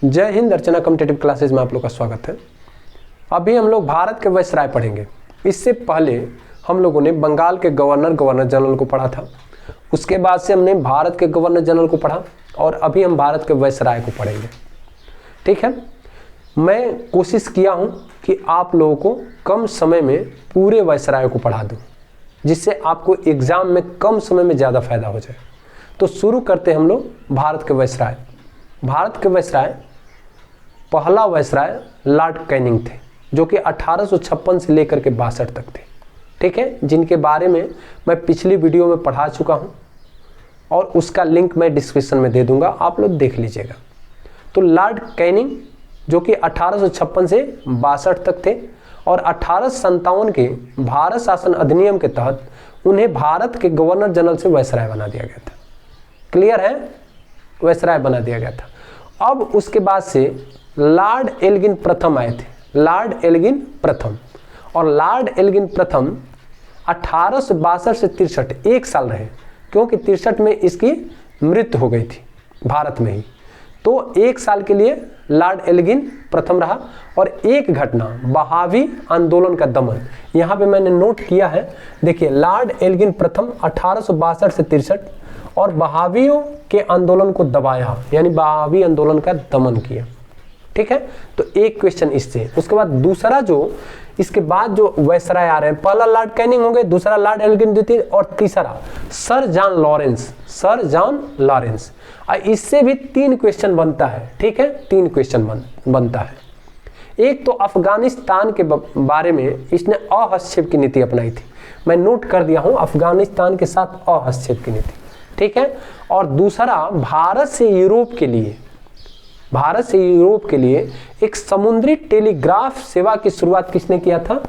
जय हिंद। अर्चना competitive classes में आप लोग का स्वागत है। अभी हम लोग भारत के वायसराय पढ़ेंगे। इससे पहले हम लोगों ने बंगाल के गवर्नर जनरल को पढ़ा था। उसके बाद से हमने भारत के गवर्नर जनरल को पढ़ा और अभी हम भारत के वायसराय को पढ़ेंगे। ठीक है, मैं कोशिश किया हूँ कि आप लोगों को कम समय में पूरे वायसराय को पढ़ा दूँ, जिससे आपको एग्ज़ाम में कम समय में ज़्यादा फायदा हो जाए। तो शुरू करते हैं हम लोग भारत के वायसराय। भारत के वायसराय, पहला वायसराय लॉर्ड कैनिंग थे, जो कि 1856 से लेकर के 62 तक थे। ठीक है, जिनके बारे में मैं पिछली वीडियो में पढ़ा चुका हूं और उसका लिंक मैं डिस्क्रिप्शन में दे दूंगा, आप लोग देख लीजिएगा। तो लॉर्ड कैनिंग जो कि 1856 से 62 तक थे और 1857 के भारत शासन अधिनियम के तहत उन्हें भारत के गवर्नर जनरल से वायसराय बना दिया गया था। क्लियर है, वायसराय बना दिया गया था। अब उसके बाद से लॉर्ड एल्गिन प्रथम आए थे, लॉर्ड एल्गिन प्रथम। और लॉर्ड एल्गिन प्रथम 1862 से 63 एक साल रहे, क्योंकि 63 में इसकी मृत्यु हो गई थी भारत में ही। तो एक साल के लिए लॉर्ड एल्गिन प्रथम रहा। और एक घटना, बहावी आंदोलन का दमन, यहाँ पे मैंने नोट किया है। देखिए, लॉर्ड एल्गिन प्रथम 1862 से 63 और बहावियों के आंदोलन को दबाया, यानी बहावी आंदोलन का दमन किया। ठीक है, तो एक क्वेश्चन इससे। उसके बाद दूसरा जो इसके बाद जो वायसराय आ रहे हैं, पहला लॉर्ड कैनिंग होंगे, दूसरा लॉर्ड एल्गिन द्वितीय और तीसरा sir John Lawrence, sir John Lawrence. इससे भी 3 क्वेश्चन बनता है। ठीक है, 3 क्वेश्चन बनता है। एक तो अफगानिस्तान के बारे में इसने अहस्तक्षेप की नीति अपनाई थी, मैं नोट कर दिया हूं, अफगानिस्तान के साथ अहस्तक्षेप की नीति। ठीक है, और दूसरा भारत से यूरोप के लिए एक समुद्री टेलीग्राफ सेवा की शुरुआत किसने किया था?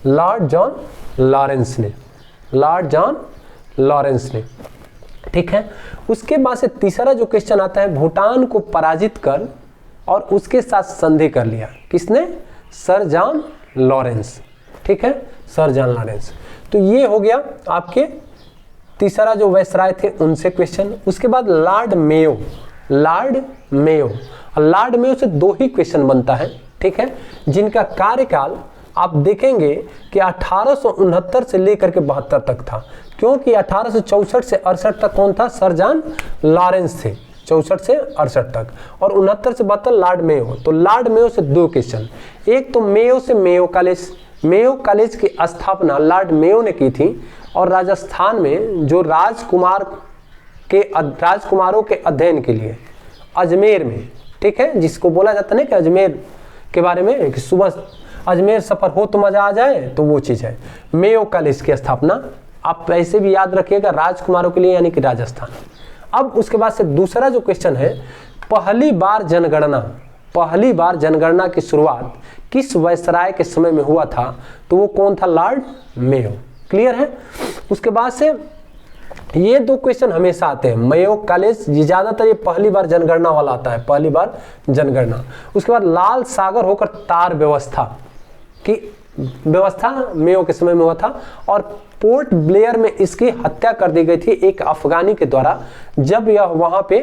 लॉर्ड जॉन लॉरेंस ने, लॉर्ड जॉन लॉरेंस ने। ठीक है, उसके बाद से तीसरा जो क्वेश्चन आता है, भूटान को पराजित कर और उसके साथ संधि कर लिया, किसने? Sir John Lawrence. ठीक है, सर जॉन लॉरेंस। तो ये हो गया आपके तीसरा जो वायसराय थे उनसे क्वेश्चन। उसके बाद Lord Mayo, Lord Mayo, Lord Mayo से 2 ही क्वेश्चन बनता है। ठीक है, जिनका कार्यकाल आप देखेंगे कि 1869 से लेकर के 72 तक था, क्योंकि 1864 से 68 तक कौन था? सर जॉन लॉरेंस थे, 64 से 68 तक, और 69 से 72 लॉर्ड मेयो। तो लॉर्ड मेयो से 2 क्वेश्चन। एक तो मेयो से मेयो कॉलेज, मेयो कॉलेज की स्थापना लॉर्ड मेयो ने की थी और राजस्थान में जो राजकुमारों के अध्ययन के लिए अजमेर में, ठीक है, जिसको बोला जाता है कि अजमेर के बारे में कि सुबह अजमेर सफर हो तो मजा आ जाए, तो वो चीज़ है। मेयो कॉलेज की स्थापना आप ऐसे भी याद रखिएगा, राजकुमारों के लिए, यानी कि राजस्थान। अब उसके बाद से दूसरा जो क्वेश्चन है, पहली बार जनगणना की शुरुआत किस वायसराय के समय में हुआ था? तो वो कौन था? Lord Mayo. क्लियर है। उसके बाद से ये 2 क्वेश्चन हमेशा आते हैं। मेयो कॉलेज, ये ज्यादातर ये पहली बार जनगणना वाला आता है, पहली बार जनगणना। उसके बाद लाल सागर होकर तार व्यवस्था की व्यवस्था मेयो के समय में हुआ था और पोर्ट ब्लेयर में इसकी हत्या कर दी गई थी एक अफगानी के द्वारा, जब यह वहां पे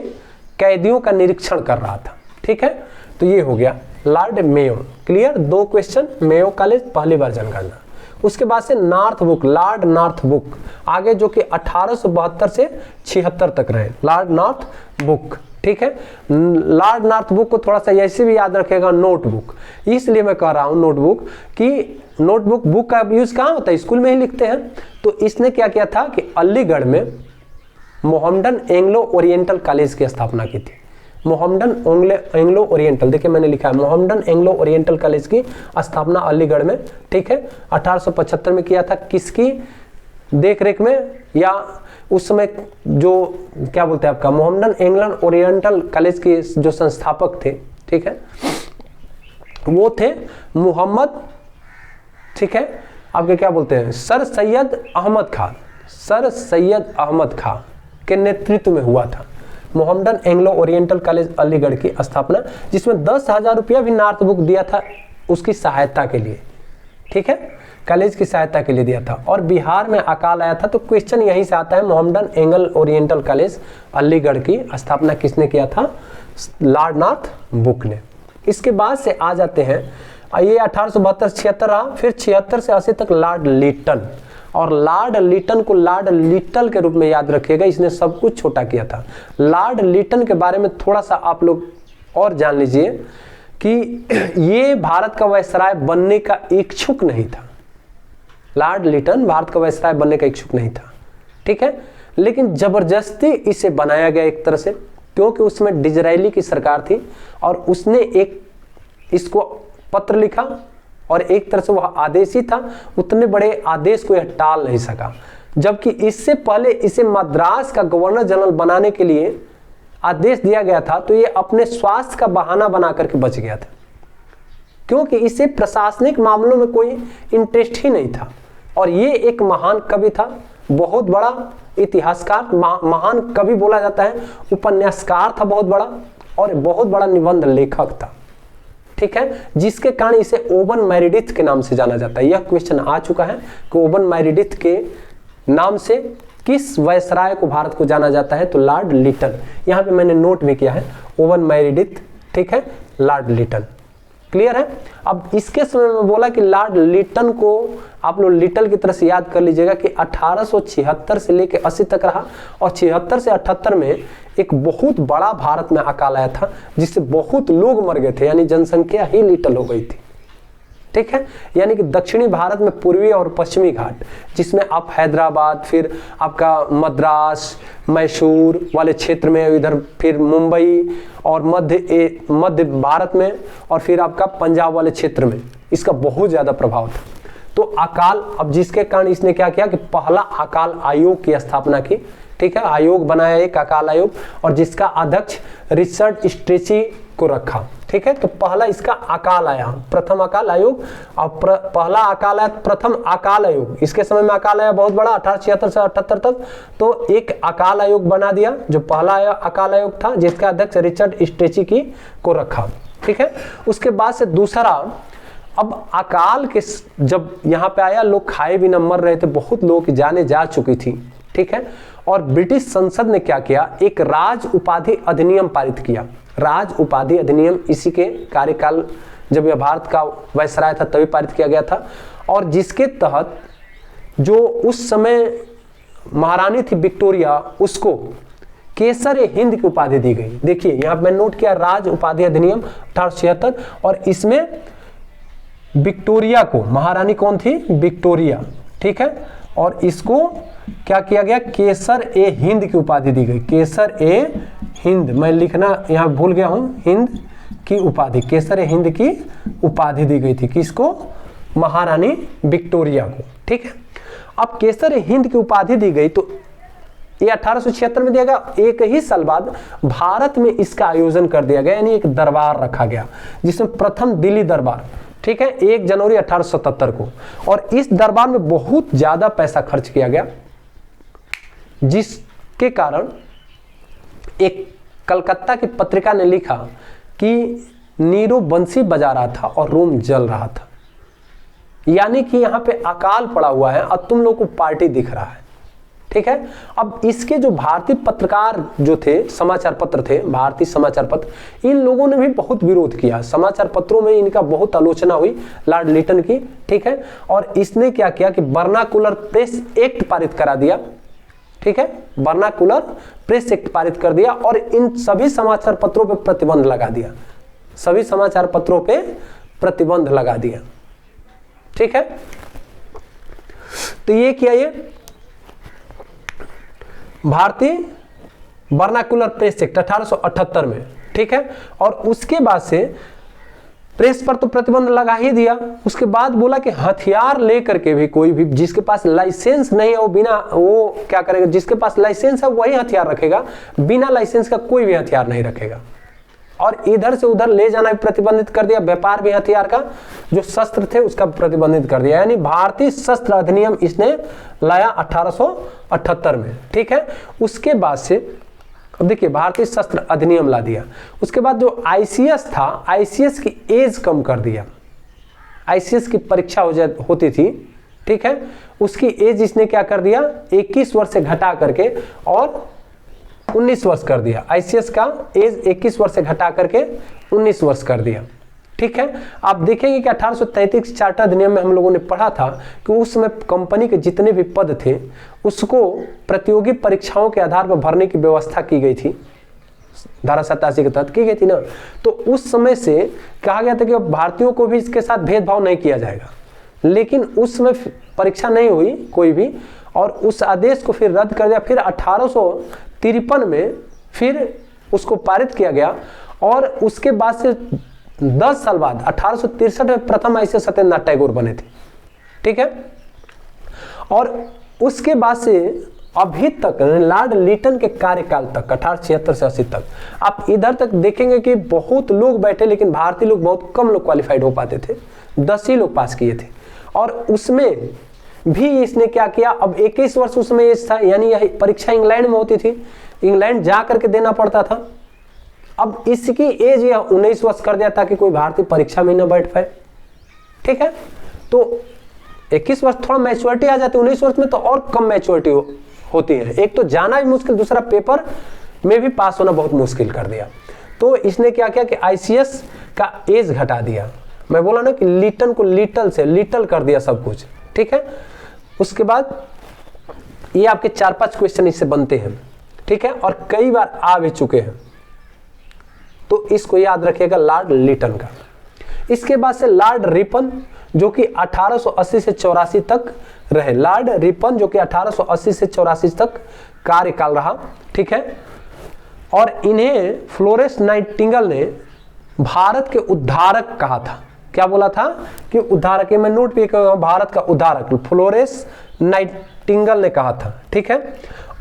कैदियों का निरीक्षण कर रहा था। ठीक है, तो ये हो गया Lord Mayo. Clear, 2 question, Mayo college, पहली बार जनगणना। उसके बाद से north book, Lord north book आगे, जो कि 1872 से 76 तक रहे, लॉर्ड नॉर्थ बुक। ठीक है, लॉर्ड नॉर्थ बुक को थोड़ा सा ऐसे भी याद रखेगा, नोटबुक। इसलिए मैं कह रहा हूं नोटबुक, कि नोटबुक बुक का यूज कहाँ होता है? स्कूल में ही लिखते हैं। तो इसने क्या किया था कि अलीगढ़ में मोहम्मडन एंग्लो ओरिएंटल कॉलेज की स्थापना की थी। मोहम्मडन एंग्लो ओरिएंटल, देखिए मैंने लिखा है मोहम्मडन एंग्लो ओरिएंटल कॉलेज की स्थापना अलीगढ़ में, ठीक है, 1875 में किया था। किसकी देखरेख में? या उस समय जो क्या बोलते हैं आपका, मोहम्मडन एंग्लो ओरिएंटल कॉलेज के जो संस्थापक थे, ठीक है, वो थे मोहम्मद, ठीक है, आपके क्या बोलते हैं, सर सैयद अहमद खान, सर सैयद अहमद खान के नेतृत्व में हुआ था Mohammedan Anglo oriental college Aligarh की स्थापना, जिसमें 10,000 रुपया भी नॉर्थ बुक दिया था उसकी सहायता के लिए। ठीक है, कॉलेज की सहायता के लिए दिया था। और बिहार में अकाल आया था, तो क्वेश्चन यहीं से आता है, Mohammedan angle oriental college Aligarh की स्थापना किसने किया था? लॉर्ड नॉर्थ बुक ने। इसके बाद से आ जाते हैं, ये 1872-76 रहा, फिर 76 से 80 तक लॉर्ड लिटन। और लॉर्ड लिटन को लॉर्ड लिटल के रूप में याद रखिएगा, इसने सब कुछ छोटा किया था। लॉर्ड लिटन के बारे में थोड़ा सा आप लोग और जान लीजिए कि ये भारत का वायसराय बनने का इच्छुक नहीं था। लॉर्ड लिटन भारत का वायसराय बनने का इच्छुक नहीं था, ठीक है, लेकिन जबरदस्ती इसे बनाया गया एक तरह से, क्योंकि उसमें डिज़रायली की सरकार थी और उसने एक इसको पत्र लिखा और एक तरह से वह आदेश ही था, उतने बड़े आदेश को यह टाल नहीं सका। जबकि इससे पहले इसे मद्रास का गवर्नर जनरल बनाने के लिए आदेश दिया गया था, तो ये अपने स्वास्थ्य का बहाना बना करके बच गया था, क्योंकि इसे प्रशासनिक मामलों में कोई इंटरेस्ट ही नहीं था। और ये एक महान कवि था, बहुत बड़ा इतिहासकार, महान कवि बोला जाता है, उपन्यासकार था बहुत बड़ा, और बहुत बड़ा निबंध लेखक था, ठीक है, जिसके कारण इसे ओवन मेरिडिथ के नाम से जाना जाता है। यह क्वेश्चन आ चुका है कि ओवन मेरिडिथ के नाम से किस वायसराय को भारत को जाना जाता है? तो लॉर्ड लिटन। यहाँ पे मैंने नोट भी किया है, ओवन मेरिडिथ, ठीक है, लॉर्ड लिटन। क्लियर है? अब इसके समय में बोला कि लॉर्ड लिटन को आप लोग लिटल की तरह से याद कर लीजिएगा कि 1876 से लेकर 80 तक रहा, और 76 से 78 में एक बहुत बड़ा भारत में अकाल आया था, जिससे बहुत लोग मर गए थे, यानी जनसंख्या ही लिटल हो गई थी, ठीक है। यानी कि दक्षिणी भारत में पूर्वी और पश्चिमी घाट, जिसमें आप हैदराबाद, फिर आपका मद्रास, मैसूर वाले क्षेत्र में, इधर फिर मुंबई, और मध्य भारत में, और फिर आपका पंजाब वाले क्षेत्र में इसका बहुत ज़्यादा प्रभाव था। तो अकाल, अब जिसके कारण इसने क्या किया कि पहला अकाल आयोग की स्थापना की, ठीक है, आयोग बनाया एक अकाल आयोग, और जिसका अध्यक्ष रिचर्ड स्ट्रेची को रखा, ठीक है। तो पहला इसका अकाल आया, प्रथम अकाल आयोग, और पहला अकाल आया प्रथम अकाल आयोग। इसके समय में अकाल आया बहुत बड़ा, 1876 से 78 तक, तो एक अकाल आयोग बना दिया, जो पहला अकाल आयोग था, जिसका अध्यक्ष रिचर्ड स्ट्रेची की को रखा, ठीक है। उसके बाद से दूसरा, अब अकाल के जब यहाँ पे आया, लोग खाए बिना मर रहे थे, बहुत लोगों की जानें जा चुकी थी, ठीक है। और ब्रिटिश संसद ने क्या किया, एक राज उपाधि अधिनियम पारित किया। राज उपाधि अधिनियम इसी के कार्यकाल, जब यह भारत का वायसराय था तभी पारित किया गया था, और जिसके तहत जो उस समय महारानी थी विक्टोरिया, उसको केसर हिंद की उपाधि दी गई। देखिए यहाँ पे मैं नोट किया, राज उपाधि अधिनियम 1876, और इसमें विक्टोरिया को, महारानी कौन थी? विक्टोरिया, ठीक है, और इसको क्या किया गया, केसर ए हिंद की उपाधि दी गई। केसर ए हिंद, मैं लिखना यहाँ भूल गया हूँ, हिंद की उपाधि, केसर ए हिंद की उपाधि दी गई थी, किसको? महारानी विक्टोरिया को, ठीक है। अब केसर ए हिंद की उपाधि दी गई, तो ये 1876 में दिया गया। एक ही साल बाद भारत में इसका आयोजन कर दिया गया, यानी एक दरबार रखा गया, जिसमें प्रथम दिल्ली दरबार, ठीक है, 1 जनवरी 1877 को। और इस दरबार में बहुत ज्यादा पैसा खर्च किया गया, जिसके कारण एक कलकत्ता की पत्रिका ने लिखा कि नीरो बंसी बजा रहा था और रोम जल रहा था, यानी कि यहाँ पे अकाल पड़ा हुआ है और तुम लोग को पार्टी दिख रहा है, ठीक है। अब इसके जो भारतीय पत्रकार जो थे, समाचार पत्र थे, भारतीय समाचार पत्र, इन लोगों ने भी बहुत विरोध किया। समाचार पत्रों में इनका बहुत आलोचना हुई लॉर्ड लिटन की, ठीक है। और इसने क्या किया कि वर्नाकुलर प्रेस एक्ट पारित करा दिया, ठीक है, वर्नाकुलर प्रेस एक्ट पारित कर दिया, और इन सभी समाचार पत्रों पे प्रतिबंध लगा दिया, सभी समाचार पत्रों पे प्रतिबंध लगा दिया, ठीक है। तो ये किया, ये भारतीय वर्नाकुलर प्रेस एक्ट 1878 में, ठीक है। और उसके बाद से प्रेस पर तो प्रतिबंध लगा ही दिया। उसके बाद बोला कि हथियार लेकर के भी कोई भी, जिसके पास लाइसेंस नहीं है वो बिना, वो क्या करेगा, जिसके पास लाइसेंस है वही हथियार रखेगा, बिना लाइसेंस का कोई भी हथियार नहीं रखेगा। और इधर से उधर ले जाना भी प्रतिबंधित कर दिया, व्यापार भी हथियार का, जो शस्त्र थे उसका प्रतिबंधित कर दिया। यानी भारतीय शस्त्र अधिनियम इसने लाया 1878 में, ठीक है। उसके बाद से अब देखिए भारतीय शस्त्र अधिनियम ला दिया। उसके बाद जो आईसीएस था, आईसीएस की एज कम कर दिया। आईसीएस की परीक्षा होती थी ठीक है, उसकी एज इसने क्या कर दिया, 21 वर्ष से घटा करके और 19 वर्ष कर दिया। आईसीएस का एज 21 वर्ष से घटा करके 19 वर्ष कर दिया। ठीक है, आप देखेंगे कि 1833 चार्टर अधिनियम में हम लोगों ने पढ़ा था कि उस समय कंपनी के जितने भी पद थे उसको प्रतियोगी परीक्षाओं के आधार पर भरने की व्यवस्था की गई थी, धारा 87 के तहत की गई थी ना। तो उस समय से कहा गया था कि भारतीयों को भी इसके साथ भेदभाव नहीं किया जाएगा, लेकिन उस समय परीक्षा नहीं हुई कोई भी, और उस आदेश को फिर रद्द कर दिया। फिर 1853 में फिर उसको पारित किया गया, और उसके बाद से 10 साल बाद 1863 में प्रथम आईसीएस सत्येंद्रनाथ टैगोर बने थे। ठीक है, और उसके बाद से अभी तक लॉर्ड लिटन के कार्यकाल तक 1876 से 80 तक आप इधर तक देखेंगे कि बहुत लोग बैठे, लेकिन भारतीय लोग बहुत कम लोग क्वालिफाइड हो पाते थे, 10 ही लोग पास किए थे। और उसमें भी इसने क्या किया, अब 21 वर्ष उसमें एज था, यानी यह परीक्षा इंग्लैंड में होती थी, इंग्लैंड जा करके देना पड़ता था। अब इसकी एज यह 19 वर्ष कर दिया ताकि कोई भारतीय परीक्षा में न बैठ पाए। ठीक है, तो 21 वर्ष थोड़ा मैच्योरिटी आ जाती है, 19 वर्ष में तो और कम मैच्योरिटी होती है। एक तो जाना भी मुश्किल, दूसरा पेपर में भी पास होना बहुत मुश्किल कर दिया। तो इसने क्या किया कि आईसीएस का एज घटा दिया। मैं बोला ना कि लिटन को लिटल से लिटल कर दिया सब कुछ। ठीक है, उसके बाद ये आपके 4-5 क्वेश्चन इससे बनते हैं। ठीक है, और कई बार आ भी चुके हैं, तो इसको याद रखिएगा लॉर्ड लिटन का। इसके बाद से लॉर्ड रिपन जो कि 1880 से 84 तक रहे, लॉर्ड रिपन जो कि 1880 से 84 तक कार्यकाल रहा। ठीक है, और इन्हें फ्लोरेंस नाइटिंगेल ने भारत के उद्धारक कहा था। क्या बोला था कि उद्धारक, मैं नोट भी कर रहा हूं, भारत का उद्धारक फ्लोरेंस नाइटिंगेल ने कहा था। ठीक है,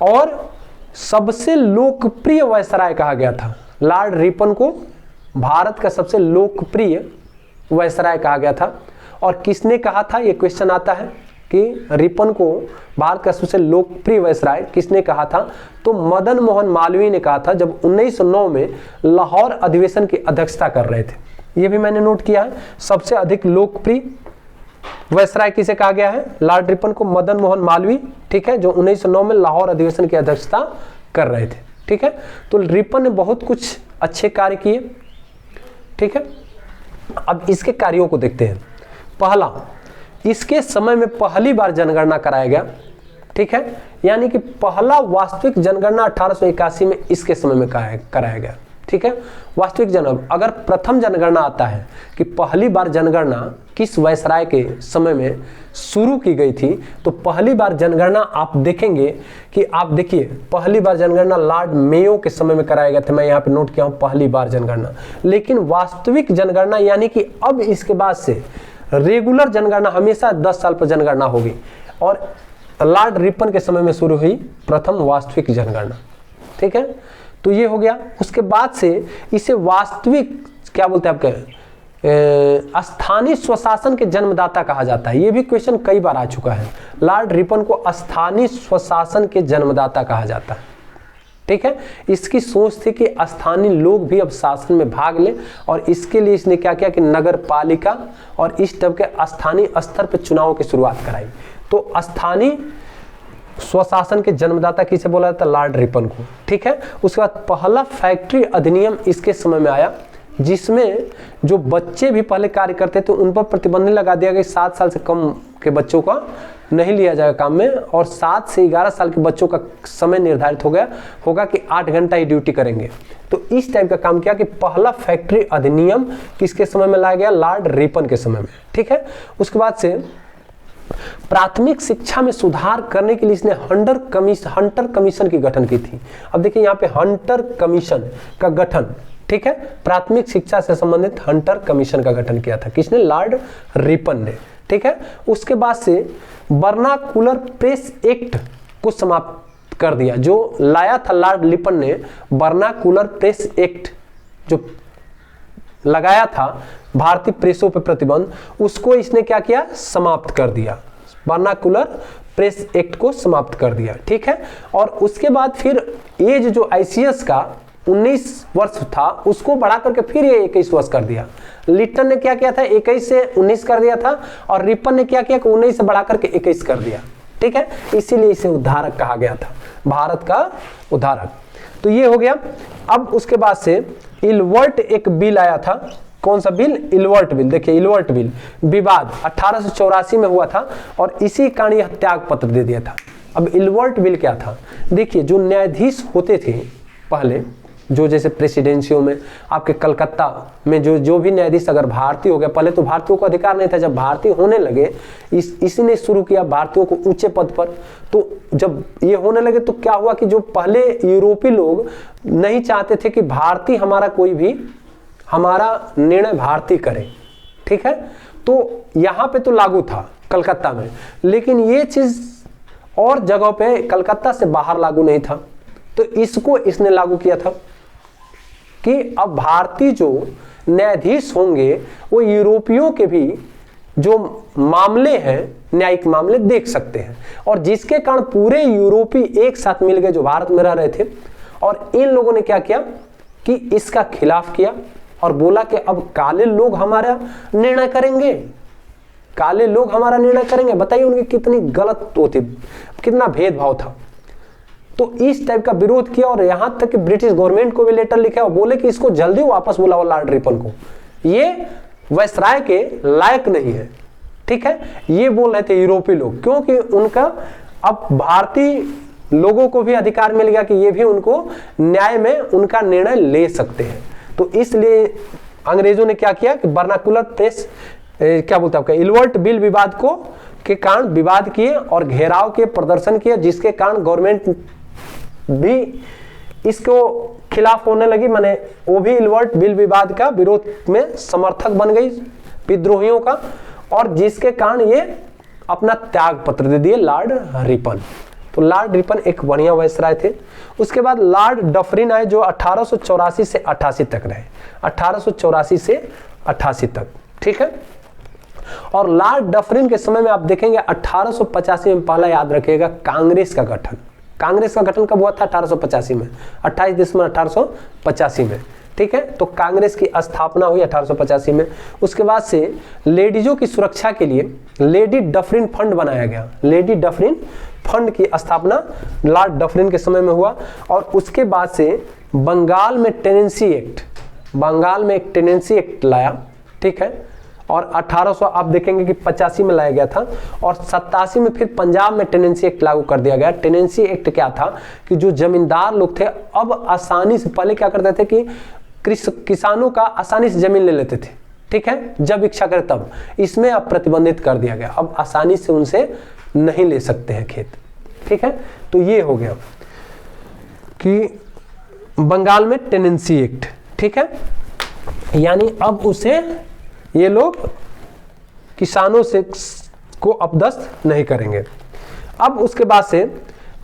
और सबसे लोकप्रिय वायसराय कहा गया था लॉर्ड रिपन को, भारत का सबसे लोकप्रिय वायसराय कहा गया था। और किसने कहा था, ये क्वेश्चन आता है कि रिपन को भारत का सबसे लोकप्रिय वायसराय किसने कहा था, तो मदन मोहन मालवीय ने कहा था, जब 1909 में लाहौर अधिवेशन की अध्यक्षता कर रहे थे। ये भी मैंने नोट किया है, सबसे अधिक लोकप्रिय वायसराय किसे कहा गया है, लॉर्ड रिपन को, मदन मोहन मालवीय। ठीक है, जो 1909 में लाहौर अधिवेशन की अध्यक्षता कर रहे थे। ठीक है, तो रिपन ने बहुत कुछ अच्छे कार्य किए। ठीक है, अब इसके कार्यों को देखते हैं। पहला, इसके समय में पहली बार जनगणना कराया गया। ठीक है, यानी कि पहला वास्तविक जनगणना 1881 में इसके समय में कराया गया। ठीक है, वास्तविक जनगणना, अगर प्रथम जनगणना आता है कि पहली बार जनगणना किस वायसराय के समय में शुरू की गई थी, तो पहली बार जनगणना आप देखेंगे कि आप देखिए पहली बार जनगणना लॉर्ड मेयो के समय में कराया गया था। मैं यहाँ पे नोट किया हूँ पहली बार जनगणना, लेकिन वास्तविक जनगणना यानी कि अब इसके बाद से रेगुलर जनगणना हमेशा 10 साल पर जनगणना होगी, और लॉर्ड रिपन के समय में शुरू हुई प्रथम वास्तविक जनगणना। ठीक है, तो ये हो गया। उसके बाद से इसे वास्तविक क्या बोलते हैं आपके स्थानीय स्वशासन के जन्मदाता कहा जाता है। ये भी क्वेश्चन कई बार आ चुका है, लॉर्ड रिपन को स्थानीय स्वशासन के जन्मदाता कहा जाता है। ठीक है, इसकी सोच थी कि स्थानीय लोग भी अब शासन में भाग लें, और इसके लिए इसने क्या किया कि नगर पालिका और इस टाइप के स्थानीय स्तर पर चुनाव की शुरुआत कराई। तो स्थानीय स्वशासन के जन्मदाता किसे बोला जाता है, लॉर्ड रिपन को। ठीक है, उसके बाद पहला फैक्ट्री अधिनियम इसके समय में आया, जिसमें जो बच्चे भी पहले कार्य करते थे उन पर प्रतिबंध लगा दिया गया, 7 साल से कम के बच्चों का नहीं लिया जाएगा काम में, और 7 से 11 साल के बच्चों का समय निर्धारित हो गया होगा कि 8 घंटा ही ड्यूटी करेंगे। तो इस टाइप का काम किया कि पहला फैक्ट्री अधिनियम किसके समय में लाया गया, लॉर्ड रिपन के समय में। ठीक है, उसके बाद से प्राथमिक शिक्षा में सुधार करने के लिए इसने हंटर कमीशन की गठन की थी। अब देखिए यहाँ पे हंटर कमीशन का गठन, ठीक है, प्राथमिक शिक्षा से संबंधित हंटर कमीशन का गठन किया था। किसने, लॉर्ड रिपन ने। ठीक है, उसके बाद से वर्नाकुलर प्रेस एक्ट को समाप्त कर दिया, जो लाया था लॉर्ड रिपन ने। वर्नाकुलर प्रेस एक्ट जो लगाया था भारतीय प्रेसों पर प्रतिबंध, उसको इसने क्या किया, समाप्त कर दिया। वर्नाकुलर प्रेस एक्ट को समाप्त कर दिया। ठीक है, और उसके बाद फिर ये जो आईसीएस का 19 वर्ष था उसको बढ़ा करके फिर ये 21 वर्ष कर दिया। लिट्टन ने क्या किया था, 21 से 19 कर दिया था, और रिपन ने क्या किया कि 19 से बढ़ा करके 21 कर दिया। ठीक है, इसीलिए इसे उद्धारक कहा गया था, भारत का उद्धारक। तो ये हो गया। अब उसके बाद से इलवर्ट एक बिल आया था। कौन सा बिल? Ilbert bill. देखिए इलवर्ट बिल विवाद 1884 में हुआ था और इसी कारण यह त्याग पत्र दे दिया था। अब इलवर्ट बिल क्या था? देखिए जो न्यायाधीश होते थे पहले, जो जैसे प्रेसिडेंसियों में आपके कलकत्ता में जो भी न्यायाधीश अगर भारतीय हो गया, पहले तो भारतीयों को अधिकार नहीं था, जब भारतीय होने लगे इसी ने शुरू किया भारतीयों को ऊंचे पद पर। तो जब ये होने लगे तो क्या हुआ कि जो पहले यूरोपीय लोग नहीं चाहते थे कि भारतीय हमारा कोई भी हमारा निर्णय भारतीय करे। ठीक है, तो यहाँ पे तो लागू था कलकत्ता में, लेकिन ये चीज और जगहों पे कलकत्ता से बाहर लागू नहीं था। तो इसको इसने लागू किया था कि अब भारतीय जो न्यायाधीश होंगे वो यूरोपियों के भी जो मामले हैं, न्यायिक मामले देख सकते हैं। और जिसके कारण पूरे यूरोपीय एक साथ मिल गए जो भारत में रह रहे थे, और इन लोगों ने क्या किया कि इसका खिलाफ किया और बोला कि अब काले लोग हमारा निर्णय करेंगे, काले लोग हमारा निर्णय करेंगे। बताइए उनकी कितनी गलत वो थी, कितना भेदभाव था। तो इस टाइप का विरोध किया और यहां तक कि ब्रिटिश गवर्नमेंट को भी लेटर लिखा और बोले कि इसको जल्दी वापस बुलाओ लॉर्ड रिपन को, ये वायसराय के लायक नहीं है। ठीक है, ये बोल रहे थे यूरोपीय लोग, क्योंकि उनका अब भारतीय लोगों को भी अधिकार मिल गया कि ये भी उनको न्याय में उनका निर्णय ले सकते हैं। तो इसलिए अंग्रेजों ने क्या किया कि वर्नाकुलर प्रेस क्या बोलते हैं आपका इलवर्ट बिल विवाद को के कारण विवाद किए और घेराव के प्रदर्शन किए, जिसके कारण गवर्नमेंट भी इसको खिलाफ होने लगी। माने वो भी इलवर्ट बिल विवाद का विरोध में समर्थक बन गई विद्रोहियों का, और जिसके कारण ये अपना त्याग पत्र दे दिए लॉर्ड रिपन। तो लॉर्ड रिपन एक बढ़िया वायसराय थे। उसके बाद लॉर्ड डफरिन आए जो 1884 से 88 तक रहे, 1884 से 88 तक। ठीक है, और लॉर्ड डफरिन के समय में आप देखेंगे 1885 में, पहला याद रखिएगा, कांग्रेस का गठन। कांग्रेस का गठन कब हुआ था? 1885 में, 28 दिसंबर 1885 में। ठीक है, तो कांग्रेस की स्थापना हुई 1885 में। उसके बाद से लेडीजों की सुरक्षा के लिए लेडी डफरिन फंड बनाया गया। लेडी डफरिन फंड की स्थापना लॉर्ड डफरिन के समय में हुआ। और उसके बाद से बंगाल में टेनेंसी एक्ट, बंगाल में एक टेनेंसी एक्ट लाया। ठीक है, और 1800 आप देखेंगे कि 85 में लाया गया था, और 87 में फिर पंजाब में टेनेंसी एक्ट लागू कर दिया गया। टेनेंसी एक्ट क्या था कि जो जमींदार लोग थे अब आसानी से, पहले क्या करते थे कि किसानों का आसानी से जमीन ले लेते थे। ठीक है, जब इच्छा करे तब, इसमें अब प्रतिबंधित कर दिया गया, अब आसानी से उनसे नहीं ले सकते हैं खेत। ठीक है, तो ये हो गया कि बंगाल में टेनेंसी एक्ट। ठीक है, यानी अब उसे ये लोग किसानों से को अपदस्थ नहीं करेंगे। अब उसके बाद से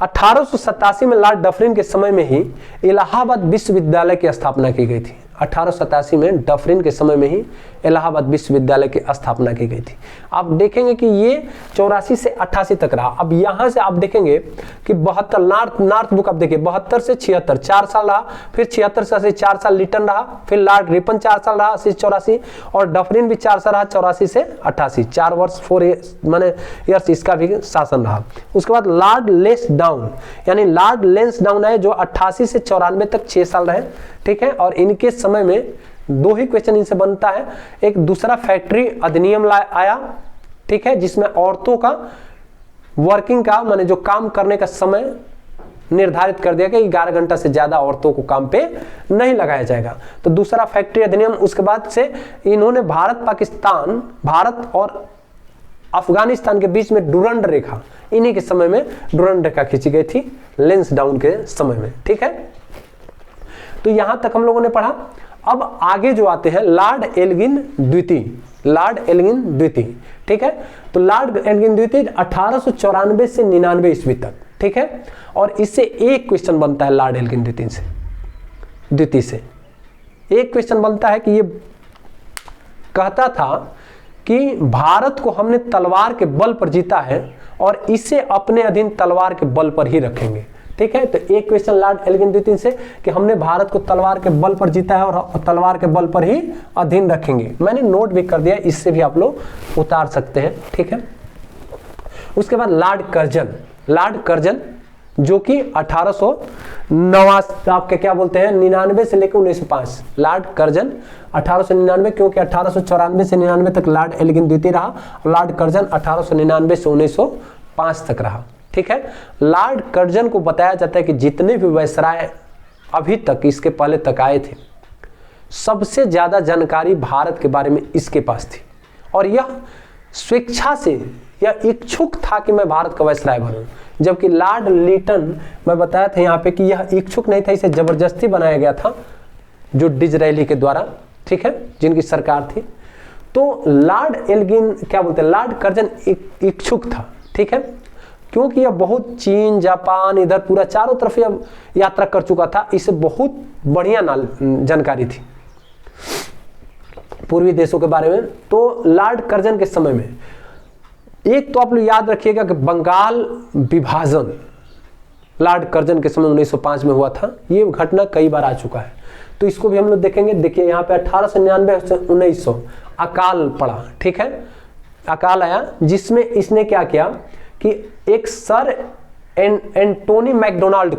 1887 में लॉर्ड डफरिन के समय में ही इलाहाबाद विश्वविद्यालय की स्थापना की गई थी। 1887 में डफरिन के समय में ही इलाहाबाद विश्वविद्यालय की स्थापना की गई थी। आप देखेंगे कि ये 84 से 88 तक रहा। अब यहाँ से आप देखेंगे कि 72 नॉर्थ बुक आप देखिए 72 से 76 4 साल रहा, फिर 76 से 80 4 साल लिटन रहा, फिर लॉर्ड रिपन 4 साल रहा 80 से 84, और डफरिन भी 4 साल रहा 84 से 88, 4 वर्ष 4 माने ईयर्स इसका भी शासन रहा। उसके बाद लॉर्ड लेंसडाउन यानी लॉर्ड लेंसडाउन है जो 88 से 94 तक 6 साल रहे। ठीक है, और इनके समय में 2 ही क्वेश्चन इनसे बनता है। एक दूसरा फैक्ट्री अधिनियम आया। ठीक है, जिसमें औरतों का वर्किंग का माने जो काम करने का समय निर्धारित कर दिया गया, 11 घंटा से ज्यादा औरतों को काम पे नहीं लगाया जाएगा। तो दूसरा फैक्ट्री अधिनियम। उसके बाद से इन्होंने भारत और अफगानिस्तान के बीच में डुरंड रेखा, इन्हीं के समय में डुरंड रेखा खींची गई थी लेंसडाउन के समय में। ठीक है, तो यहां तक हम लोगों ने पढ़ा। अब आगे जो आते हैं लॉर्ड एल्गिन द्वितीय, लॉर्ड एल्गिन द्वितीय। ठीक है, तो लॉर्ड एल्गिन द्वितीय 1894 से 99 ईस्वी तक। ठीक है, और इससे एक क्वेश्चन बनता है लॉर्ड एल्गिन द्वितीय से एक क्वेश्चन बनता है कि ये कहता था कि भारत को हमने तलवार के बल पर जीता है और इसे अपने अधीन तलवार के बल पर ही रखेंगे। ठीक है। तो एक क्वेश्चन लॉर्ड एल्गिन द्वितीय से कि हमने भारत को तलवार के बल पर जीता है और तलवार के बल पर ही अधीन रखेंगे, मैंने नोट भी कर दिया, इससे भी आप लोग उतार सकते हैं, ठीक है। उसके बाद लॉर्ड कर्जन जो कि 1889 आपके क्या बोलते हैं 99 से लेकर 1905, लॉर्ड कर्जन 1899, क्योंकि 1894 से 99 तक लॉर्ड एल्गिन द्वितीय रहा, लॉर्ड कर्जन 1899 से 1905 तक रहा, ठीक है। लॉर्ड कर्जन को बताया जाता है कि जितने भी वायसराय अभी तक इसके पहले तक आए थे, सबसे ज्यादा जानकारी भारत के बारे में इसके पास थी, और यह स्वेच्छा से यह इच्छुक था कि मैं भारत का वायसराय बनूं, जबकि लॉर्ड लिटन, मैं बताया था यहाँ पे कि यह इच्छुक नहीं था, इसे जबरदस्ती बनाया गया था जो डिज़रायली के द्वारा, ठीक है, जिनकी सरकार थी। तो लॉर्ड एल्गिन क्या बोलते हैं, लॉर्ड कर्जन इच्छुक था, ठीक है, क्योंकि यह बहुत चीन, जापान, इधर पूरा चारों तरफ यह यात्रा कर चुका था, इसे बहुत बढ़िया जानकारी थी पूर्वी देशों के बारे में। तो लॉर्ड कर्जन के समय में एक तो आप लोग याद रखिएगा कि बंगाल विभाजन लॉर्ड कर्जन के समय 1905 में हुआ था, ये घटना कई बार आ चुका है, तो इसको भी हम लोग देखेंगे। देखिए यहाँ पे 1899 से 1900 अकाल पड़ा, ठीक है, अकाल आया, जिसमें इसने क्या किया कि एक सर एंटोनी मैकडोनाल्ड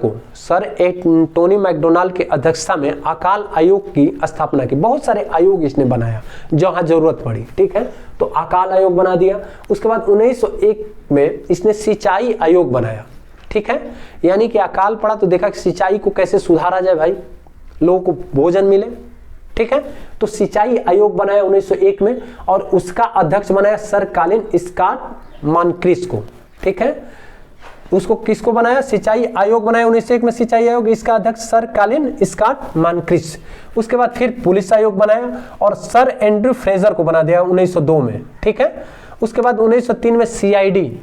के अध्यक्षता में अकाल आयोग की स्थापना की। बहुत सारे आयोग इसने बनाया जहां जरूरत पड़ी, ठीक है, तो अकाल आयोग बना दिया। उसके बाद 1901 में इसने सिंचाई आयोग बनाया, ठीक है, यानी कि अकाल पड़ा तो देखा कि सिंचाई को कैसे सुधारा जाए भाई, लोगों को भोजन मिले, ठीक है, तो सिंचाई आयोग बनाया 1901 में, और उसका अध्यक्ष बनाया सर कॉलिन स्कॉट मानक्रिस को, ठीक है। उसको किसको बनाया, सिंचाई आयोग बनाया 1901 में सिंचाई आयोग, इसका अध्यक्ष सर कॉलिन स्कॉट मानक्रिस। उसके बाद फिर पुलिस आयोग बनाया और सर एंड्रू फ्रेजर को बना दिया 1902 में, ठीक है। उसके बाद 1903 में सीआईडी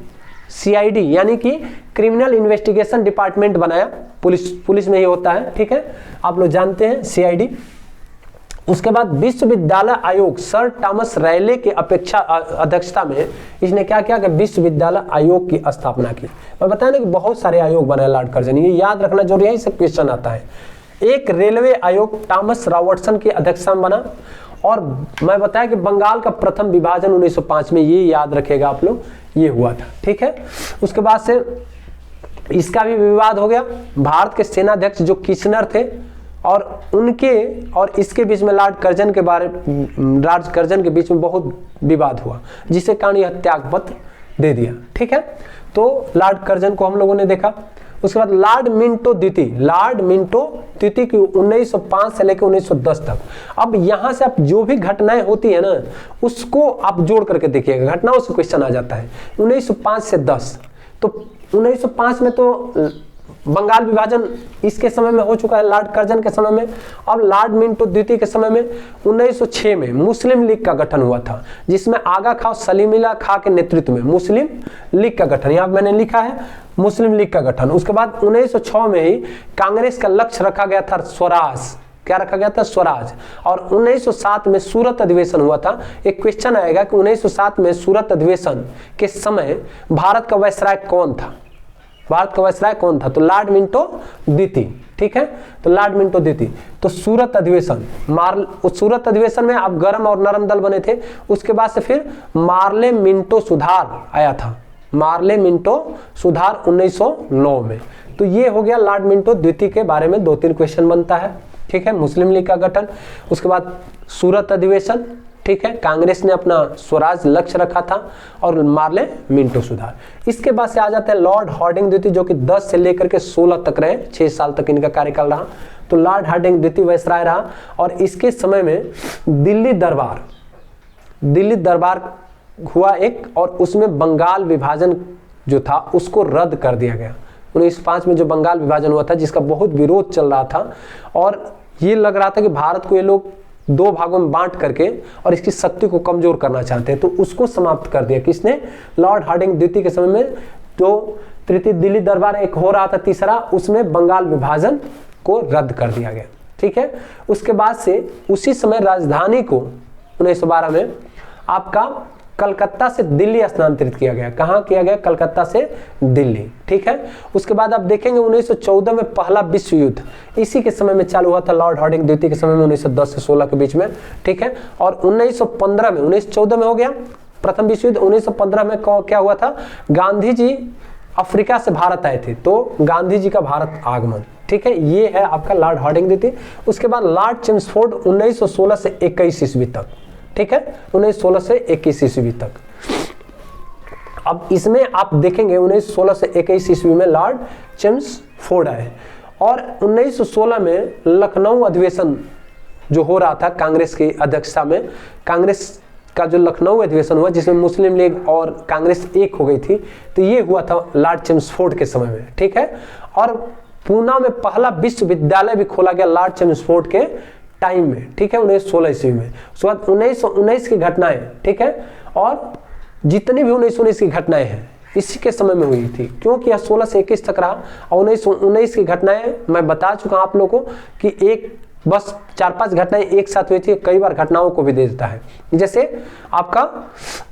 यानी कि क्रिमिनल इन्वेस्टिगेशन डिपार्टमेंट बनाया, पुलिस में ही होता है, ठीक है, आप लोग जानते हैं सीआईडी। उसके बाद विश्वविद्यालय आयोग सर थॉमस रैले के अध्यक्षता में इसने क्या किया कि विश्वविद्यालय आयोग की स्थापना की। मैं बताया ना कि बहुत सारे आयोग बनाए लॉर्ड कर्जन, ये याद रखना जरूरी है, इससे क्वेश्चन आता है। एक रेलवे आयोग थॉमस रॉबर्टसन की अध्यक्षता में बना, और मैं बताया कि बंगाल का प्रथम विभाजन 1905 में, ये याद रखेगा आप लोग, ये हुआ था, ठीक है। उसके बाद से इसका भी विवाद हो गया, भारत के सेनाध्यक्ष जो किचनर थे और उनके और इसके बीच में लॉर्ड कर्जन के बीच में बहुत विवाद हुआ, जिससे कारण यह त्याग पत्र दे दिया, ठीक है। तो लॉर्ड कर्जन को हम लोगों ने देखा। उसके बाद लॉर्ड मिंटो द्वितीय की 1905 से लेकर 1910 तक। अब यहां से आप जो भी घटनाएं होती है ना, उसको आप जोड़ करके देखिएगा, घटनाओं से क्वेश्चन आ जाता है। 1905 से 10, तो 1905 में तो बंगाल विभाजन इसके समय में हो चुका है, लॉर्ड कर्जन के समय में। अब लॉर्ड मिंटो द्वितीय के समय में 1906 में मुस्लिम लीग का गठन हुआ था, जिसमें आगा खां सलीमुल्लाह खां के नेतृत्व में मुस्लिम लीग का गठन, यहाँ मैंने लिखा है मुस्लिम लीग का गठन। उसके बाद 1906 में ही कांग्रेस का लक्ष्य रखा गया था स्वराज, क्या रखा गया था, स्वराज। और 1907 में सूरत अधिवेशन हुआ था। एक क्वेश्चन आएगा कि 1907 में सूरत अधिवेशन के समय भारत का वायसराय कौन था, तो लॉर्ड मिंटो द्वितीय, ठीक है, तो लॉर्ड मिंटो द्वितीय। तो सूरत अधिवेशन में अब गर्म और नरम दल बने थे। उसके बाद से फिर मार्ले मिंटो सुधार आया था, मार्ले मिंटो सुधार 1909 में। तो ये हो गया लॉर्ड मिंटो द्वितीय के बारे में 2-3 क्वेश्चन बनता है, ठीक है। मुस्लिम लीग का गठन, उसके बाद सूरत अधिवेशन, ठीक है, कांग्रेस ने अपना स्वराज लक्ष्य रखा था, और मार्ले मिंटो सुधार। इसके बाद से आ जाते हैं लॉर्ड हार्डिंग द्वितीय, जो कि 10 से लेकर के 16 तक रहे, 6 साल तक इनका कार्यकाल रहा। तो लॉर्ड हार्डिंग द्वितीय वायसराय रहा, और इसके समय में दिल्ली दरबार हुआ एक, और उसमें बंगाल विभाजन जो था उसको रद्द कर दिया गया। 1905 में जो बंगाल विभाजन हुआ था, जिसका बहुत विरोध चल रहा था, और ये लग रहा था कि भारत को ये लोग 2 भागों में बांट करके और इसकी शक्ति को कमजोर करना चाहते हैं, तो उसको समाप्त कर दिया किसने, लॉर्ड हार्डिंग द्वितीय के समय में। तो तृतीय दिल्ली दरबार एक हो रहा था तीसरा, उसमें बंगाल विभाजन को रद्द कर दिया गया, ठीक है। उसके बाद से उसी समय राजधानी को 1912 में आपका कलकत्ता से दिल्ली स्थानांतरित किया गया। कहाँ किया गया? कलकत्ता से दिल्ली। ठीक है, उसके बाद आप देखेंगे 1914 में पहला विश्व युद्ध इसी के समय में चालू हुआ था, लॉर्ड हार्डिंग द्वितीय के समय में 1910 से 16 के बीच में। ठीक है, और 1915 में, 1914 में हो गया प्रथम विश्व युद्ध। 1915 में क्या हुआ था? गांधी जी अफ्रीका से भारत आए थे, तो गांधी जी का भारत आगमन। ठीक है, ये है आपका लॉर्ड हार्डिंग द्वितीय। उसके बाद लॉर्ड चेम्सफोर्ड 1916 से 21 ईस्वी तक। ठीक है, 1916 से 21 ईस्वी तक। अब इसमें आप देखेंगे 1916 से 21 ईस्वी में लॉर्ड चेम्सफोर्ड आए, और 1916 में लखनऊ अधिवेशन जो हो रहा था कांग्रेस की अध्यक्षता में, कांग्रेस का जो लखनऊ अधिवेशन हुआ जिसमें मुस्लिम लीग और कांग्रेस एक हो गई थी, तो ये हुआ था लॉर्ड चेम्सफोर्ड के समय में। ठीक है, और पूना में पहला विश्वविद्यालय भी खोला गया लॉर्ड चेम्सफोर्ड के टाइम में। ठीक है, 1916 ईस्वी में। उसके बाद 1919 की घटनाएं, ठीक है, और जितनी भी 1919 की घटनाएं हैं इसी के समय में हुई थी, क्योंकि यह 16 से 21 तक रहा। और 1919 की घटनाएं मैं बता चुका हूं आप लोगों को कि एक बस 4-5 घटनाएं एक साथ हुई थी, कई बार घटनाओं को भी दे देता है। जैसे आपका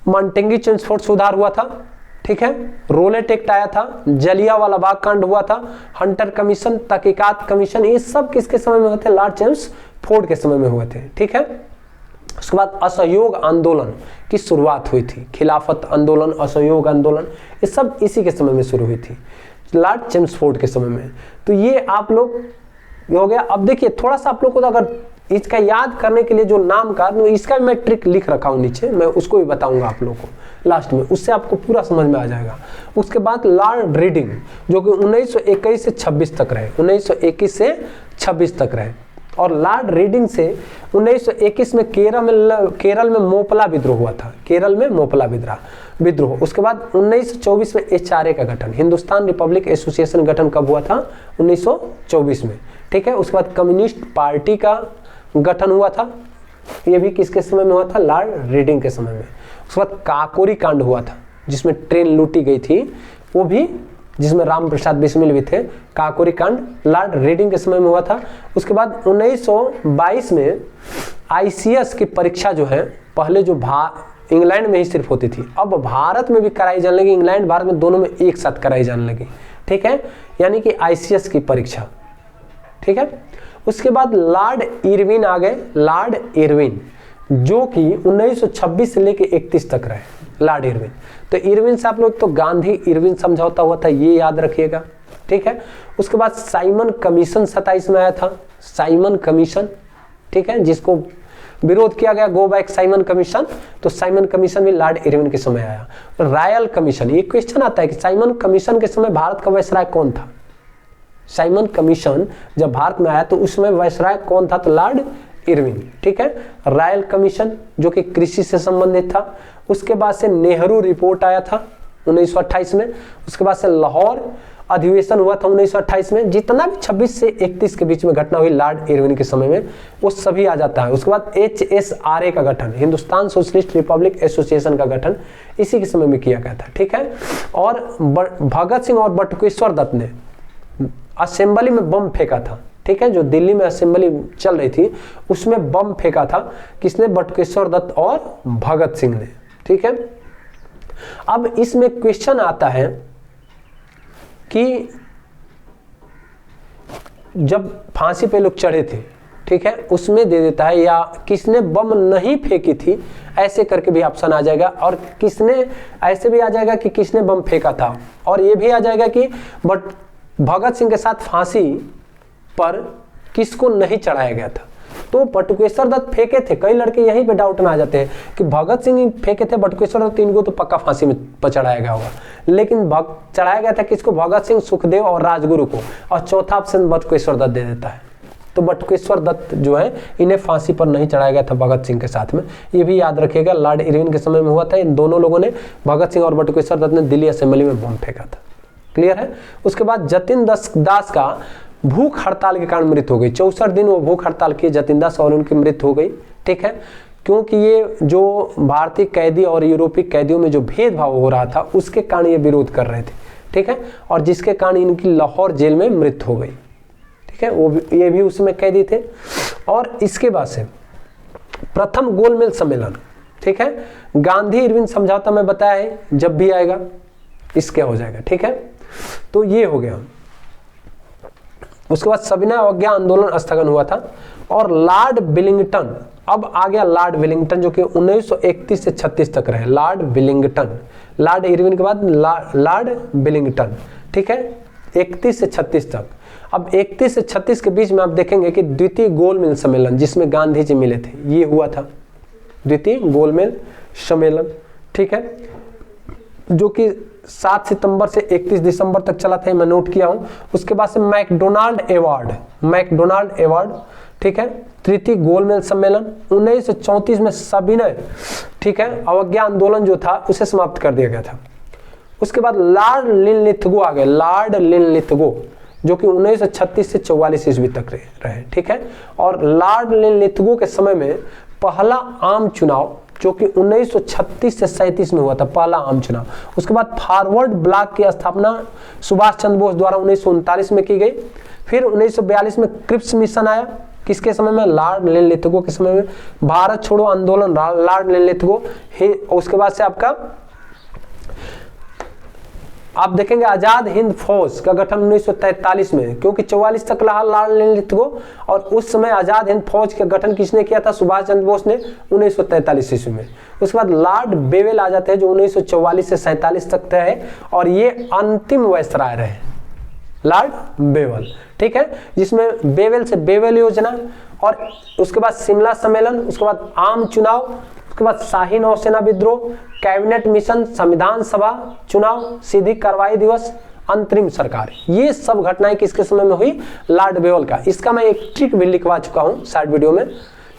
मांटेंगी चेम्सफोर्ड सुधार हुआ था, ठीक है, रोलेट एक्ट आया था, जलियांवाला बाग कांड हुआ था, हंटर कमीशन, तहकीकात कमीशन, ये सब किसके समय में हुए थे? लॉर्ड चेम्सफोर्ड के समय में हुए थे। ठीक है, उसके बाद असहयोग आंदोलन की शुरुआत हुई थी, खिलाफत आंदोलन, असहयोग आंदोलन, ये सब इसी के समय में शुरू हुई थी, लॉर्ड चेम्सफोर्ड के समय में। तो ये आप लोग हो गया। अब देखिए थोड़ा सा आप लोग को तो अगर इसका याद करने के लिए जो नाम का, तो इसका भी मैं ट्रिक लिख रखा हूं नीचे, मैं उसको भी बताऊंगा आप लोगों को लास्ट में, उससे आपको पूरा समझ में आ जाएगा। उसके बाद लॉर्ड रीडिंग जो कि 1921 से 26 तक रहे, 1921 से 26 तक रहे, और लॉर्ड रीडिंग से 1921 में केरल में मोपला विद्रोह हुआ था, केरल में मोपला विद्रोह। उसके बाद 1924 में HRA का गठन, हिंदुस्तान रिपब्लिक एसोसिएशन गठन कब हुआ था? 1924 में। ठीक है, उसके बाद कम्युनिस्ट पार्टी का गठन हुआ था, ये भी किसके समय में हुआ था? लॉर्ड रीडिंग के समय में। उसके बाद काकोरी कांड हुआ था जिसमें ट्रेन लूटी गई थी, वो भी जिसमें राम प्रसाद बिस्मिल भी थे, काकोरी कांड लॉर्ड रीडिंग के समय में हुआ था। उसके बाद 1922 में ICS की परीक्षा जो है, पहले जो इंग्लैंड में ही सिर्फ होती थी, अब भारत में भी कराई जाने लगी, इंग्लैंड भारत में दोनों में एक साथ कराई जाने लगी। ठीक है, यानी कि ICS की परीक्षा। ठीक है, उसके बाद लॉर्ड इरविन आ गए, लॉर्ड इरविन जो कि 1926 से लेके 31 तक रहे, लॉर्ड इरविन। तो इरविन से आप लोग तो गांधी इरविन समझौता हुआ था, ये याद रखिएगा। ठीक है, उसके बाद साइमन कमीशन 27 में आया था, साइमन कमीशन। ठीक है, जिसको विरोध किया गया, गो बैक साइमन कमीशन, तो साइमन कमीशन भी लॉर्ड इरविन के समय आया। रॉयल कमीशन, ये क्वेश्चन आता है कि साइमन कमीशन के समय भारत का वायसराय कौन था? साइमन कमीशन जब भारत में आया तो उसमें वायसराय कौन था? तो लॉर्ड इरविन। ठीक है, रॉयल कमीशन जो कि कृषि से संबंधित था। उसके बाद से नेहरू रिपोर्ट आया था 1928 में। उसके बाद से लाहौर अधिवेशन हुआ था 1928 में। जितना भी 26 से 31 के बीच में घटना हुई लॉर्ड इरविन के समय में, वो सभी आ जाता है। उसके बाद HSRA का गठन, हिंदुस्तान सोशलिस्ट रिपब्लिक एसोसिएशन का गठन इसी के समय में किया गया था। ठीक है, और भगत सिंह और बटुकेश्वर दत्त ने असेंबली में बम फेंका था। ठीक है, जो दिल्ली में असेंबली चल रही थी उसमें बम फेंका था, किसने? बटुकेश्वर दत्त और भगत सिंह ने। ठीक है, अब इसमें क्वेश्चन आता है कि जब फांसी पे लोग चढ़े थे, ठीक है, उसमें दे देता है या किसने बम नहीं फेंकी थी, ऐसे करके भी ऑप्शन आ जाएगा। और किसने, ऐसे भी आ जाएगा कि किसने बम फेंका था, और ये भी आ जाएगा कि भगत सिंह के साथ फांसी पर किसको नहीं चढ़ाया गया था। तो बटुकेश्वर दत्त फेंके थे, कई लड़के यहीं पे डाउट में आ जाते हैं कि भगत सिंह फेंके थे, बटुकेश्वर दत्त, इनको तो पक्का फांसी में चढ़ाया गया होगा, लेकिन चढ़ाया गया था किसको? भगत सिंह, सुखदेव और राजगुरु को, और चौथा ऑप्शन बटुकेश्वर दत्त दे देता है। तो बटुकेश्वर दत्त जो है इन्हें फांसी पर नहीं चढ़ाया गया था भगत सिंह के साथ में, ये भी याद रखिएगा। लॉर्ड इरविन के समय में हुआ था, इन दोनों लोगों ने, भगत सिंह और बटुकेश्वर दत्त ने दिल्ली असेंबली में बम फेंका था। क्लियर है। उसके बाद जतिन दास का भूख हड़ताल के कारण मृत्यु हो गई। 64 दिन वो भूख हड़ताल किए जतिन दास और उनकी मृत्यु हो गई। ठीक है, क्योंकि ये जो भारतीय कैदी और यूरोपीय कैदियों में जो भेदभाव हो रहा था उसके कारण ये विरोध कर रहे थे। ठीक है, और जिसके कारण इनकी लाहौर जेल में मृत्यु हो गई। ठीक है, ये भी उसमें कैदी थे। और इसके बाद से प्रथम गोलमेज सम्मेलन, ठीक है। गांधी इरविन समझौता में बताया है, जब भी आएगा इसके हो जाएगा, ठीक है। तो ये हो गया। उसके बाद सविनय अवज्ञा आंदोलन स्थगन हुआ था और लॉर्ड विलिंगटन, अब आ गया लॉर्ड विलिंगटन जो कि 1931 से 36 तक रहे। लॉर्ड विलिंगटन, लॉर्ड इरविन के बाद लॉर्ड विलिंगटन, ठीक है, 31 से 36 तक। अब 31 से 36 के बीच में आप देखेंगे कि द्वितीय गोलमेज सम्मेलन जिसमें गांधी जी मिले थे, ये हुआ था द्वितीय गोलमेज सम्मेलन, ठीक है, जो कि 7 सितंबर से 31 दिसंबर तक चला था, मैं नोट किया हूं। उसके बाद से मैकडोनाल्ड अवार्ड, ठीक है, तृतीय गोलमेज सम्मेलन 1934 में सविनय, ठीक है, अवज्ञा आंदोलन जो था उसे समाप्त कर दिया गया था। उसके बाद लॉर्ड लिनलिथगो आ गए, लॉर्ड लिनलिथगो जो कि 1936 से 44 ईस्वी तक रहे, ठीक है। और लॉर्ड लिनलिथगो के समय में पहला आम चुनाव जो कि 1936 से 37 में हुआ था, पहला आम चुनाव। उसके बाद फॉरवर्ड ब्लॉक की स्थापना सुभाष चंद्र बोस द्वारा 1939 में की गई। फिर 1942 में क्रिप्स मिशन आया, किसके समय में? लॉर्ड लिनलिथगो के समय में। भारत छोड़ो आंदोलन लॉर्ड लिनलिथगो। उसके बाद से आपका आप देखेंगे आजाद हिंद फौज का गठन 1943 में, क्योंकि 44 तक रहा लॉर्ड लिनलिथगो, और उस समय आजाद हिंद फौज का गठन किसने किया था? सुभाष चंद्र बोस ने 1943 ईस्वी में। उसके बाद लॉर्ड बेवेल आ जाते हैं जो 1944 से 47 तक रहे, और ये अंतिम वायसराय रहे, लॉर्ड बेवेल, ठीक है, जिसमें बेवेल से बेवेल योजना, और उसके बाद शिमला सम्मेलन, उसके बाद आम चुनाव, उसके बाद शाही नौसेना विद्रोह, कैबिनेट मिशन, संविधान सभा चुनाव, सीधी कार्रवाई दिवस, अंतरिम सरकार, ये सब घटनाएं किसके समय में हुई? लॉर्ड बेवेल का। इसका मैं एक ट्रिक भी लिखवा चुका हूं शार्ट वीडियो में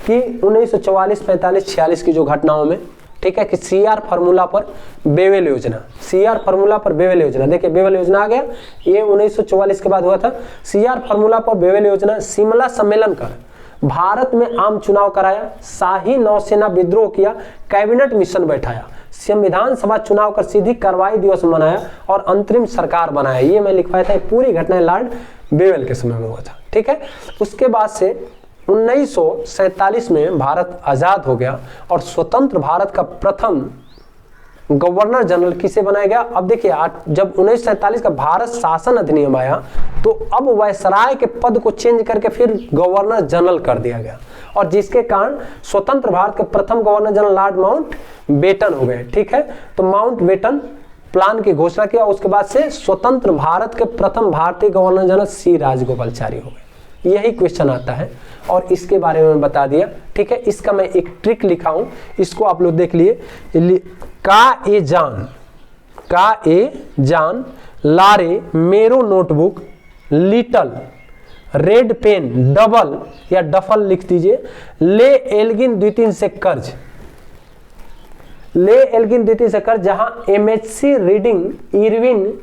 कि 1944, 45, 46 की जो घटनाओं में, ठीक है, कि CR फॉर्मूला पर बेवेल योजना, CR फॉर्मूला पर बेवेल योजना, देखिए बेवेल योजना आ गया, ये 1944 के बाद हुआ था। CR फॉर्मूला पर बेवेल योजना, शिमला सम्मेलन कर भारत में आम चुनाव कराया, शाही नौसेना विद्रोह किया, कैबिनेट मिशन बैठाया, संविधान सभा चुनाव कर सीधी कार्रवाई दिवस मनाया, और अंतरिम सरकार बनाया। ये मैं लिखवाया था, पूरी घटनाएं लॉर्ड बेवेल के समय में हुआ था, ठीक है। उसके बाद से 1947 में भारत आजाद हो गया और स्वतंत्र भारत का प्रथम गवर्नर जनरल किसे बनाया गया? अब देखिए, जब 1947 का भारत शासन अधिनियम आया तो अब वायसराय के पद को चेंज करके फिर गवर्नर जनरल कर दिया गया, और जिसके कारण स्वतंत्र भारत के प्रथम governor general Lord Mountbatten हो गए, ठीक है। तो माउंट बेटन प्लान की घोषणा किया, उसके बाद से स्वतंत्र भारत के प्रथम भारतीय गवर्नर जनरल C राजगोपालाचारी हो गए। यही क्वेश्चन आता है और इसके बारे में बता दिया, ठीक है। इसका मैं एक ट्रिक लिखा हूं, इसको आप लोग देख लिए। का ए जान लारे मेरो notebook little red pen double या डफल लिख दीजिए, ले एल्गिन द्वितीय से कर्ज, ले एल्गिन द्वितीय से कर्ज, जहां MHC रीडिंग इरविन,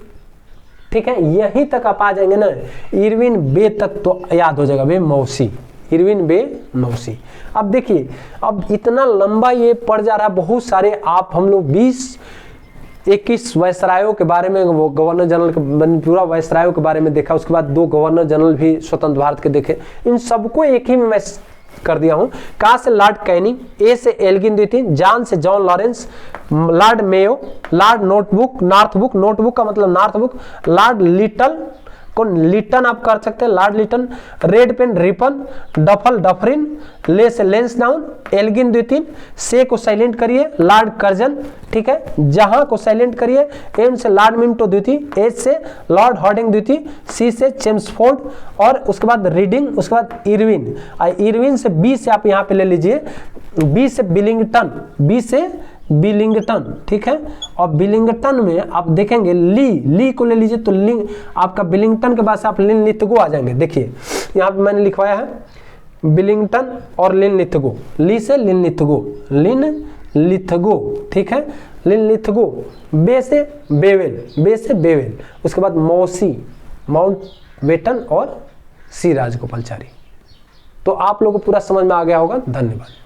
ठीक है, यहीं तक आप आ जाएंगे ना, इरविन बे तक तो याद हो जाएगा, बे मौसी, इरविन बे मौसी। अब देखिए, अब इतना लंबा ये पड़ जा रहा है, बहुत सारे आप हम लोग 20-21 वायसरायों के बारे में, वो गवर्नर जनरल के पूरा वायसरायों के बारे में देखा, उसके बाद 2 गवर्नर जनरल भी स्वतंत्र भारत के देखे, इन सबको एक ही में मैं कर दिया हूं। का से लॉर्ड कैनिंग, ए से एल्गिन द्वितीय, जॉन से John Lawrence, Lord Mayo, Lord notebook, Northbrook, notebook का मतलब नॉर्थबुक, लॉर्ड लिटल को लिटन आप कर सकते हैं, Lord Lytton, red pen Ripon, duffel Dufferin, ले से लेंस डाउन, एल्गिन द्वितीय, से को साइलेंट करिए लॉर्ड कर्जन, ठीक है, जहां को साइलेंट करिए, एम से लॉर्ड मिंटो द्वितीय, एच से लॉर्ड हॉर्डिंग द्वितीय, सी से चेम्सफोर्ड, और उसके बाद रीडिंग, उसके बाद इरविन, इरविन से बी से आप यहाँ पे ले लीजिए, बी से बिलिंगटन, बी से बिलिंगटन, ठीक है। और बिलिंगटन में आप देखेंगे ली को ले लीजिए, तो आपका बिलिंगटन के बाद से आप लिनलिथगो आ जाएंगे। देखिए यहाँ पे मैंने लिखवाया है बिलिंगटन और लिनलिथगो, ली से लिनलिथगो, लिनलिथगो, ठीक है, लिनलिथगो, बे से बेवेल, उसके बाद मौसी, माउंट बेटन और C राजगोपालाचारी। तो आप लोगों को पूरा समझ में आ गया होगा। धन्यवाद।